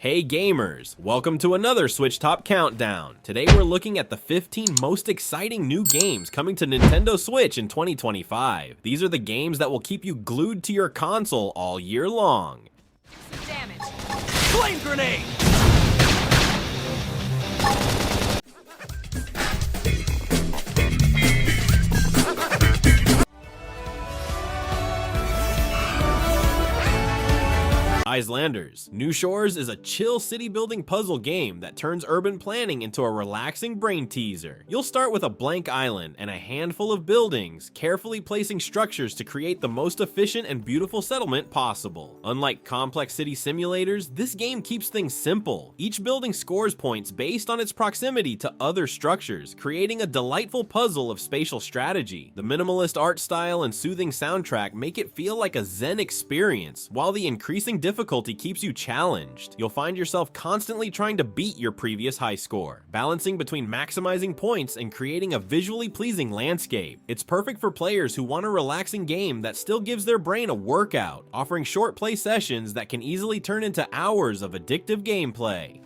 Hey gamers, welcome to another Switch Top Countdown. Today we're looking at the 15 most exciting new games coming to Nintendo Switch in 2025. These are the games that will keep you glued to your console all year long. Damage. Flame grenade! Islanders. New Shores is a chill city building puzzle game that turns urban planning into a relaxing brain teaser. You'll start with a blank island and a handful of buildings, carefully placing structures to create the most efficient and beautiful settlement possible. Unlike complex city simulators, this game keeps things simple. Each building scores points based on its proximity to other structures, creating a delightful puzzle of spatial strategy. The minimalist art style and soothing soundtrack make it feel like a zen experience, while the increasing difficulty keeps you challenged. You'll find yourself constantly trying to beat your previous high score, balancing between maximizing points and creating a visually pleasing landscape. It's perfect for players who want a relaxing game that still gives their brain a workout, offering short play sessions that can easily turn into hours of addictive gameplay.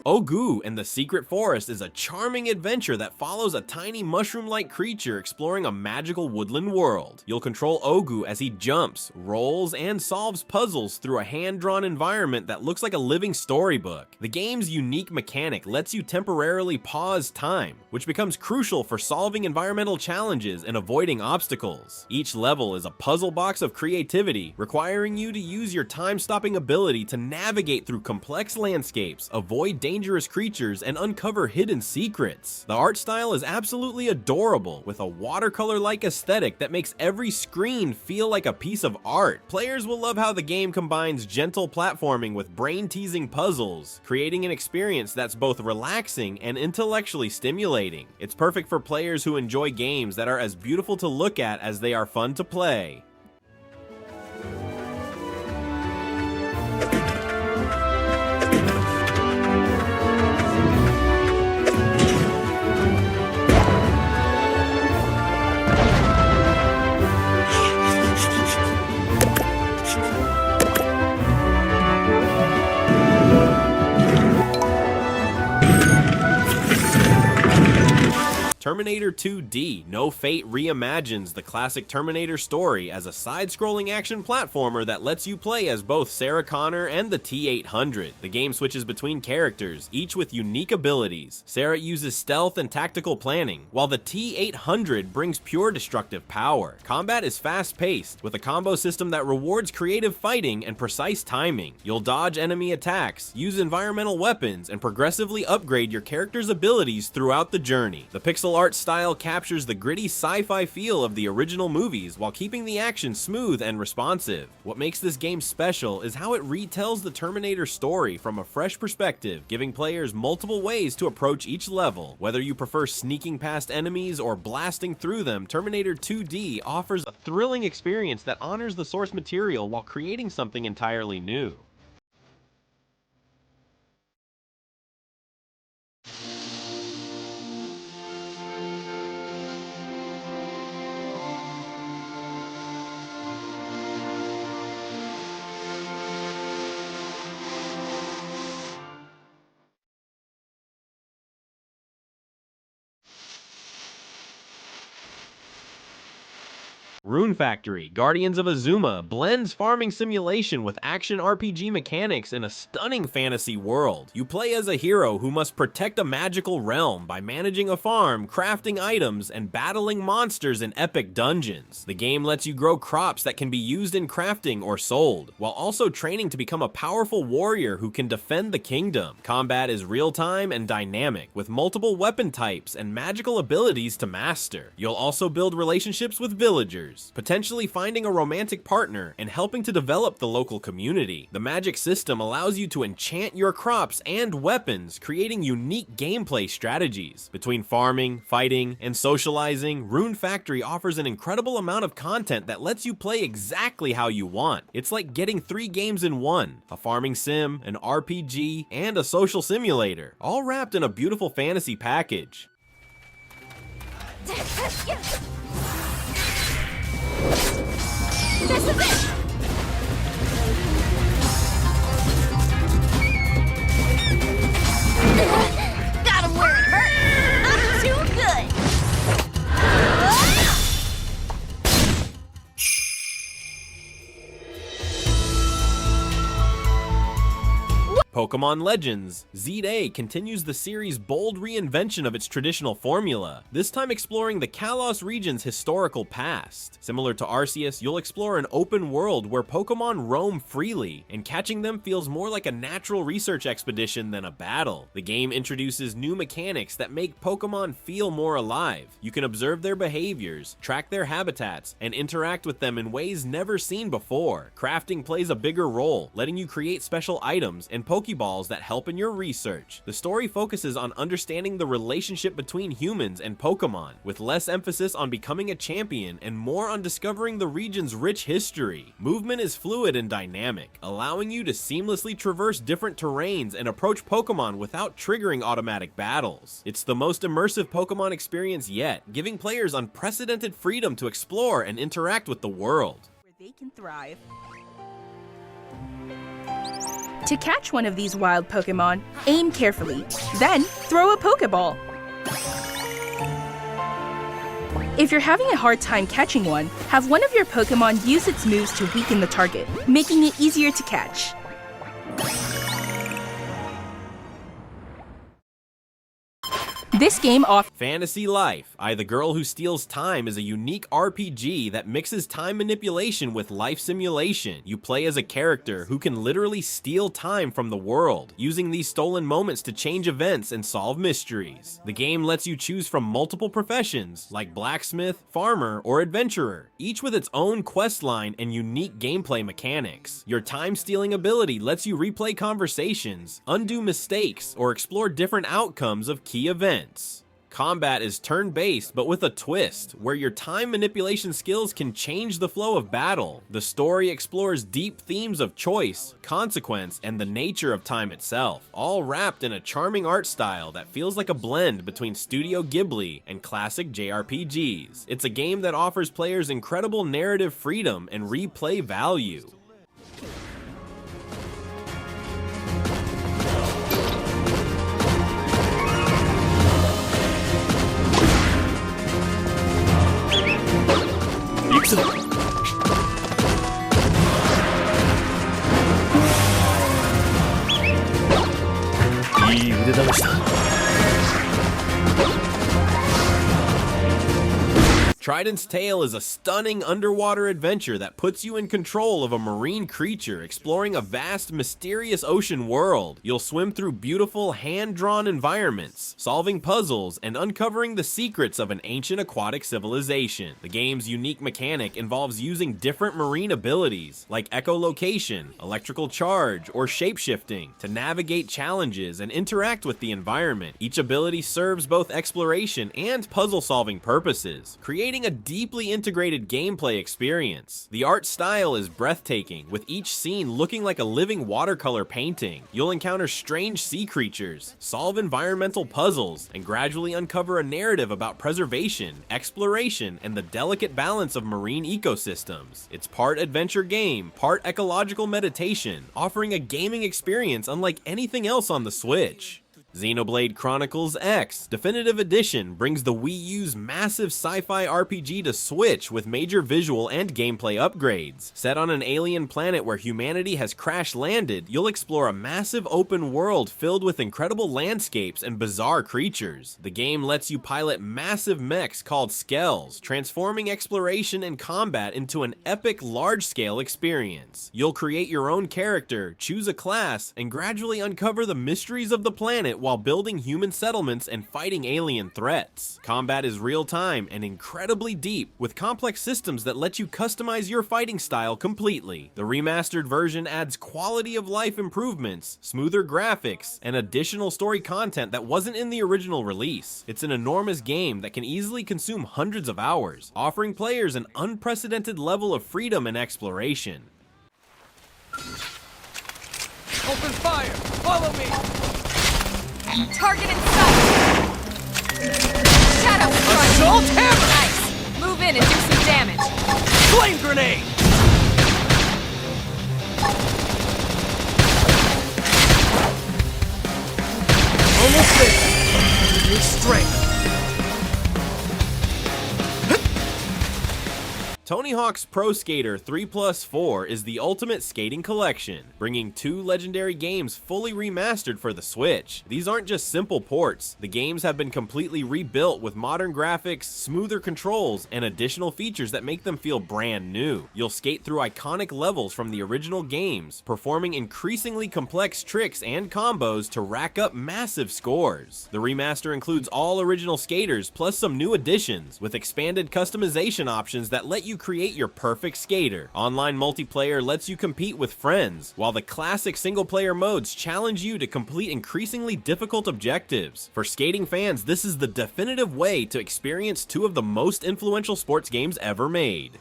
Ogu and the Secret Forest is a charming adventure that follows a tiny mushroom-like creature exploring a magical woodland world. You'll control Ogu as he jumps, rolls, and solves puzzles through a hand-drawn environment that looks like a living storybook. The game's unique mechanic lets you temporarily pause time, which becomes crucial for solving environmental challenges and avoiding obstacles. Each level is a puzzle box of creativity, requiring you to use your time-stopping ability to navigate through complex landscapes, avoid dangerous creatures, and uncover hidden secrets. The art style is absolutely adorable, with a watercolor-like aesthetic that makes every screen feel like a piece of art. Players will love how the game combines gentle platforming with brain-teasing puzzles, creating an experience that's both relaxing and intellectually stimulating. It's perfect for players who enjoy games that are as beautiful to look at as they are fun to play. Terminator 2D No Fate reimagines the classic Terminator story as a side-scrolling action platformer that lets you play as both Sarah Connor and the T-800. The game switches between characters, each with unique abilities. Sarah uses stealth and tactical planning, while the T-800 brings pure destructive power. Combat is fast-paced, with a combo system that rewards creative fighting and precise timing. You'll dodge enemy attacks, use environmental weapons, and progressively upgrade your character's abilities throughout the journey. The pixel art style captures the gritty sci-fi feel of the original movies while keeping the action smooth and responsive. What makes this game special is how it retells the Terminator story from a fresh perspective, giving players multiple ways to approach each level. Whether you prefer sneaking past enemies or blasting through them, Terminator 2D offers a thrilling experience that honors the source material while creating something entirely new. Rune Factory, Guardians of Azuma blends farming simulation with action RPG mechanics in a stunning fantasy world. You play as a hero who must protect a magical realm by managing a farm, crafting items, and battling monsters in epic dungeons. The game lets you grow crops that can be used in crafting or sold, while also training to become a powerful warrior who can defend the kingdom. Combat is real-time and dynamic, with multiple weapon types and magical abilities to master. You'll also build relationships with villagers, adventures, potentially finding a romantic partner, and helping to develop the local community. The magic system allows you to enchant your crops and weapons, creating unique gameplay strategies. Between farming, fighting, and socializing, Rune Factory offers an incredible amount of content that lets you play exactly how you want. It's like getting 3 games in one: a farming sim, an RPG, and a social simulator, all wrapped in a beautiful fantasy package. This is it! Got him where it hurt! I'm too good! Pokemon Legends Z-Day continues the series' bold reinvention of its traditional formula, this time exploring the Kalos region's historical past. Similar to Arceus, you'll explore an open world where Pokemon roam freely, and catching them feels more like a natural research expedition than a battle. The game introduces new mechanics that make Pokemon feel more alive. You can observe their behaviors, track their habitats, and interact with them in ways never seen before. Crafting plays a bigger role, letting you create special items and Pokeballs that help in your research. The story focuses on understanding the relationship between humans and Pokemon, with less emphasis on becoming a champion and more on discovering the region's rich history. Movement is fluid and dynamic, allowing you to seamlessly traverse different terrains and approach Pokemon without triggering automatic battles. It's the most immersive Pokemon experience yet, giving players unprecedented freedom to explore and interact with the world. Where they can thrive. To catch one of these wild Pokemon, aim carefully, then throw a Pokeball. If you're having a hard time catching one, have one of your Pokemon use its moves to weaken the target, making it easier to catch. This game offers Fantasy Life, I, the Girl Who Steals Time, is a unique RPG that mixes time manipulation with life simulation. You play as a character who can literally steal time from the world, using these stolen moments to change events and solve mysteries. The game lets you choose from multiple professions, like blacksmith, farmer, or adventurer, each with its own quest line and unique gameplay mechanics. Your time-stealing ability lets you replay conversations, undo mistakes, or explore different outcomes of key events. Combat is turn-based, but with a twist, where your time manipulation skills can change the flow of battle. The story explores deep themes of choice, consequence, and the nature of time itself, all wrapped in a charming art style that feels like a blend between Studio Ghibli and classic JRPGs. It's a game that offers players incredible narrative freedom and replay value. Trident's Tale is a stunning underwater adventure that puts you in control of a marine creature exploring a vast, mysterious ocean world. You'll swim through beautiful, hand-drawn environments, solving puzzles and uncovering the secrets of an ancient aquatic civilization. The game's unique mechanic involves using different marine abilities, like echolocation, electrical charge, or shapeshifting, to navigate challenges and interact with the environment. Each ability serves both exploration and puzzle-solving purposes, creating a deeply integrated gameplay experience. The art style is breathtaking, with each scene looking like a living watercolor painting. You'll encounter strange sea creatures, solve environmental puzzles, and gradually uncover a narrative about preservation, exploration, and the delicate balance of marine ecosystems. It's part adventure game, part ecological meditation, offering a gaming experience unlike anything else on the Switch. Xenoblade Chronicles X Definitive Edition brings the Wii U's massive sci-fi RPG to Switch with major visual and gameplay upgrades. Set on an alien planet where humanity has crash-landed, you'll explore a massive open world filled with incredible landscapes and bizarre creatures. The game lets you pilot massive mechs called Skells, transforming exploration and combat into an epic large-scale experience. You'll create your own character, choose a class, and gradually uncover the mysteries of the planet while building human settlements and fighting alien threats. Combat is real-time and incredibly deep, with complex systems that let you customize your fighting style completely. The remastered version adds quality of life improvements, smoother graphics, and additional story content that wasn't in the original release. It's an enormous game that can easily consume hundreds of hours, offering players an unprecedented level of freedom and exploration. Open fire! Follow me! Target in sight! Shadow strike! Assault hammer! Nice! Move in and do some damage! Flame grenade! Almost there! Need strength! Tony Hawk's Pro Skater 3+4 is the ultimate skating collection, bringing 2 legendary games fully remastered for the Switch. These aren't just simple ports. The games have been completely rebuilt with modern graphics, smoother controls, and additional features that make them feel brand new. You'll skate through iconic levels from the original games, performing increasingly complex tricks and combos to rack up massive scores. The remaster includes all original skaters plus some new additions, with expanded customization options that let you create your perfect skater. Online multiplayer lets you compete with friends, while the classic single-player modes challenge you to complete increasingly difficult objectives. For skating fans, this is the definitive way to experience 2 of the most influential sports games ever made.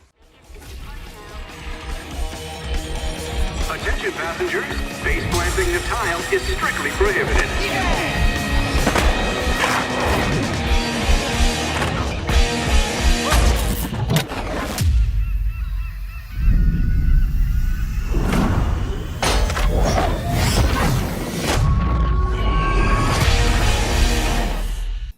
Attention passengers, face planting the tile is strictly prohibited.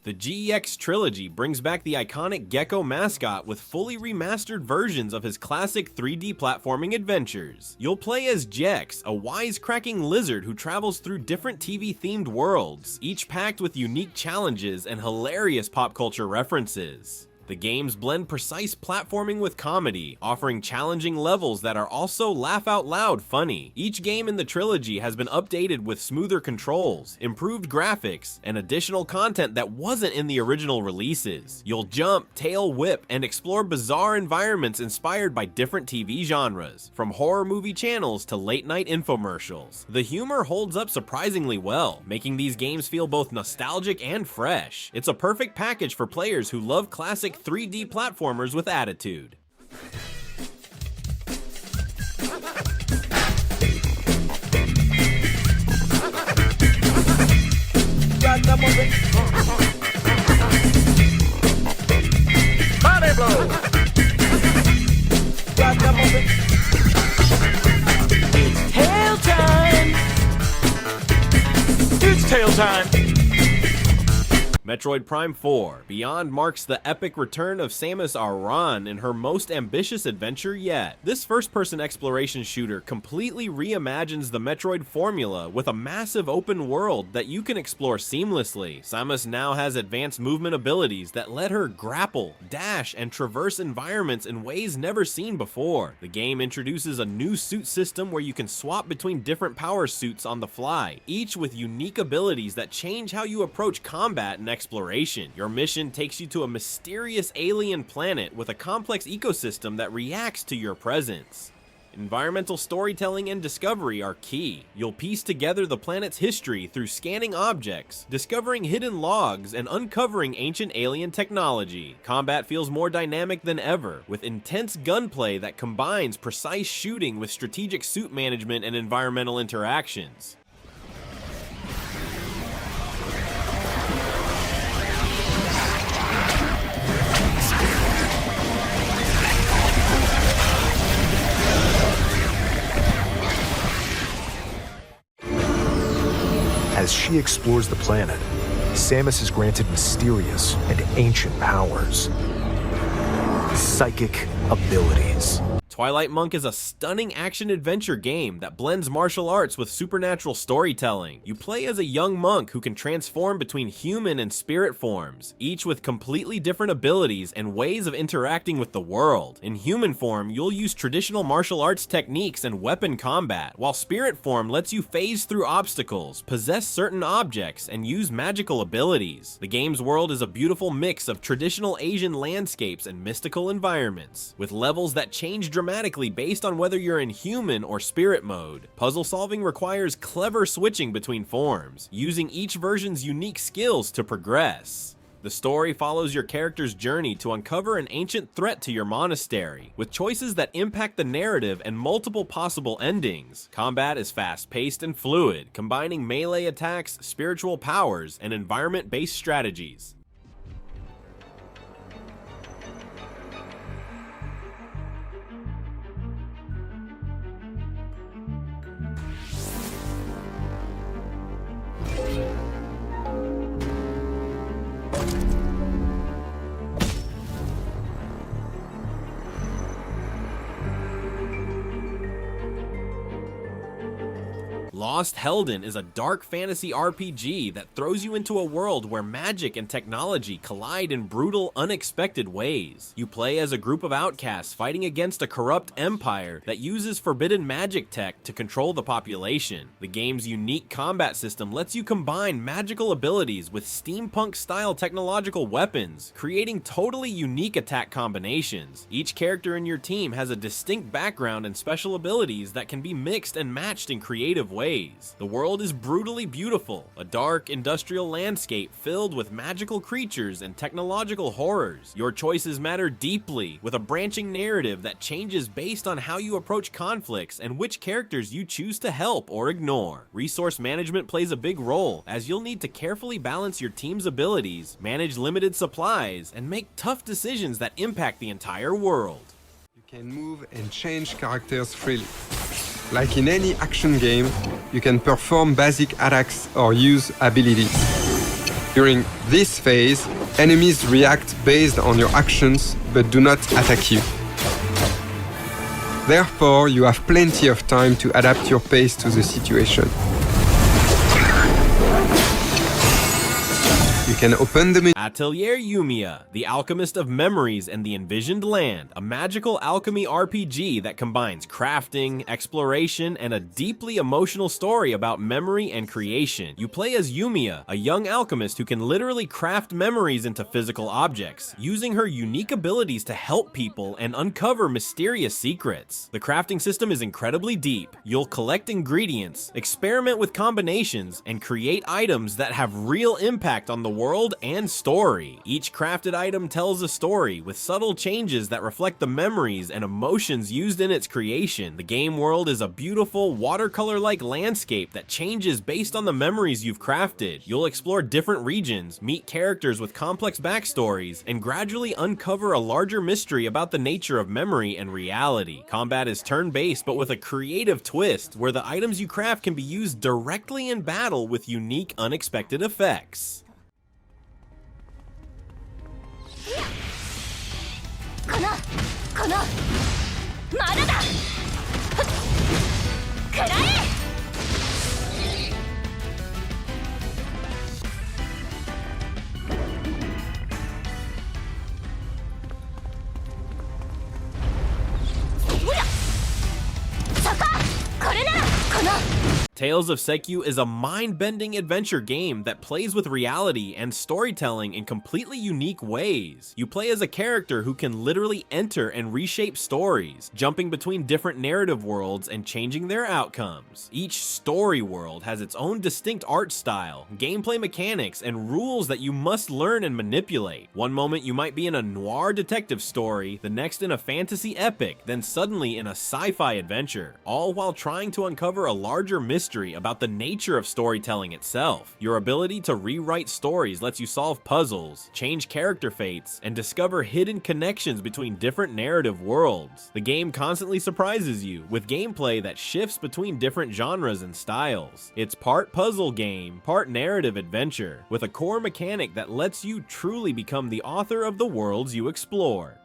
The GEX Trilogy brings back the iconic Gecko mascot with fully remastered versions of his classic 3D platforming adventures. You'll play as GEX, a wisecracking lizard who travels through different TV-themed worlds, each packed with unique challenges and hilarious pop culture references. The games blend precise platforming with comedy, offering challenging levels that are also laugh-out-loud funny. Each game in the trilogy has been updated with smoother controls, improved graphics, and additional content that wasn't in the original releases. You'll jump, tail whip, and explore bizarre environments inspired by different TV genres, from horror movie channels to late-night infomercials. The humor holds up surprisingly well, making these games feel both nostalgic and fresh. It's a perfect package for players who love classic 3D platformers with attitude. Body blow! It's tail time! It's tail time! Metroid Prime 4 Beyond marks the epic return of Samus Aran in her most ambitious adventure yet. This first-person exploration shooter completely reimagines the Metroid formula with a massive open world that you can explore seamlessly. Samus now has advanced movement abilities that let her grapple, dash, and traverse environments in ways never seen before. The game introduces a new suit system where you can swap between different power suits on the fly, each with unique abilities that change how you approach combat and exploration. Your mission takes you to a mysterious alien planet with a complex ecosystem that reacts to your presence. Environmental storytelling and discovery are key. You'll piece together the planet's history through scanning objects, discovering hidden logs, and uncovering ancient alien technology. Combat feels more dynamic than ever, with intense gunplay that combines precise shooting with strategic suit management and environmental interactions. As she explores the planet, Samus is granted mysterious and ancient powers. Psychic abilities. Twilight Monk is a stunning action-adventure game that blends martial arts with supernatural storytelling. You play as a young monk who can transform between human and spirit forms, each with completely different abilities and ways of interacting with the world. In human form, you'll use traditional martial arts techniques and weapon combat, while spirit form lets you phase through obstacles, possess certain objects, and use magical abilities. The game's world is a beautiful mix of traditional Asian landscapes and mystical environments, with levels that change dramatically based on whether you're in human or spirit mode. Puzzle solving requires clever switching between forms, using each version's unique skills to progress. The story follows your character's journey to uncover an ancient threat to your monastery, with choices that impact the narrative and multiple possible endings. Combat is fast-paced and fluid, combining melee attacks, spiritual powers, and environment-based strategies. Lost Hellden is a dark fantasy RPG that throws you into a world where magic and technology collide in brutal, unexpected ways. You play as a group of outcasts fighting against a corrupt empire that uses forbidden magic tech to control the population. The game's unique combat system lets you combine magical abilities with steampunk-style technological weapons, creating totally unique attack combinations. Each character in your team has a distinct background and special abilities that can be mixed and matched in creative ways. The world is brutally beautiful, a dark industrial landscape filled with magical creatures and technological horrors. Your choices matter deeply, with a branching narrative that changes based on how you approach conflicts and which characters you choose to help or ignore. Resource management plays a big role, as you'll need to carefully balance your team's abilities, manage limited supplies, and make tough decisions that impact the entire world. You can move and change characters freely. Like in any action game, you can perform basic attacks or use abilities. During this phase, enemies react based on your actions but do not attack you. Therefore, you have plenty of time to adapt your pace to the situation. You can open the menu. Atelier Yumia, the Alchemist of Memories and the Envisioned Land, a magical alchemy RPG that combines crafting, exploration, and a deeply emotional story about memory and creation. You play as Yumia, a young alchemist who can literally craft memories into physical objects, using her unique abilities to help people and uncover mysterious secrets. The crafting system is incredibly deep. You'll collect ingredients, experiment with combinations, and create items that have real impact on the world and story. Each crafted item tells a story with subtle changes that reflect the memories and emotions used in its creation. The game world is a beautiful watercolor-like landscape that changes based on the memories you've crafted. You'll explore different regions, meet characters with complex backstories, and gradually uncover a larger mystery about the nature of memory and reality. Combat is turn-based but with a creative twist, where the items you craft can be used directly in battle with unique, unexpected effects. このまだだくらえ Tales of Seikyu is a mind-bending adventure game that plays with reality and storytelling in completely unique ways. You play as a character who can literally enter and reshape stories, jumping between different narrative worlds and changing their outcomes. Each story world has its own distinct art style, gameplay mechanics, and rules that you must learn and manipulate. One moment you might be in a noir detective story, the next in a fantasy epic, then suddenly in a sci-fi adventure, all while trying to uncover a larger mystery about the nature of storytelling itself. Your ability to rewrite stories lets you solve puzzles, change character fates, and discover hidden connections between different narrative worlds. The game constantly surprises you with gameplay that shifts between different genres and styles. It's part puzzle game, part narrative adventure, with a core mechanic that lets you truly become the author of the worlds you explore.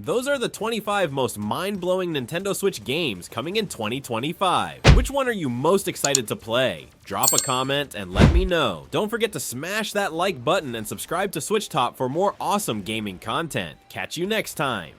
those are the 25 most mind-blowing Nintendo Switch games coming in 2025. Which one are you most excited to play? Drop a comment and let me know. Don't forget to smash that like button and subscribe to Switch Top for more awesome gaming content. Catch you next time.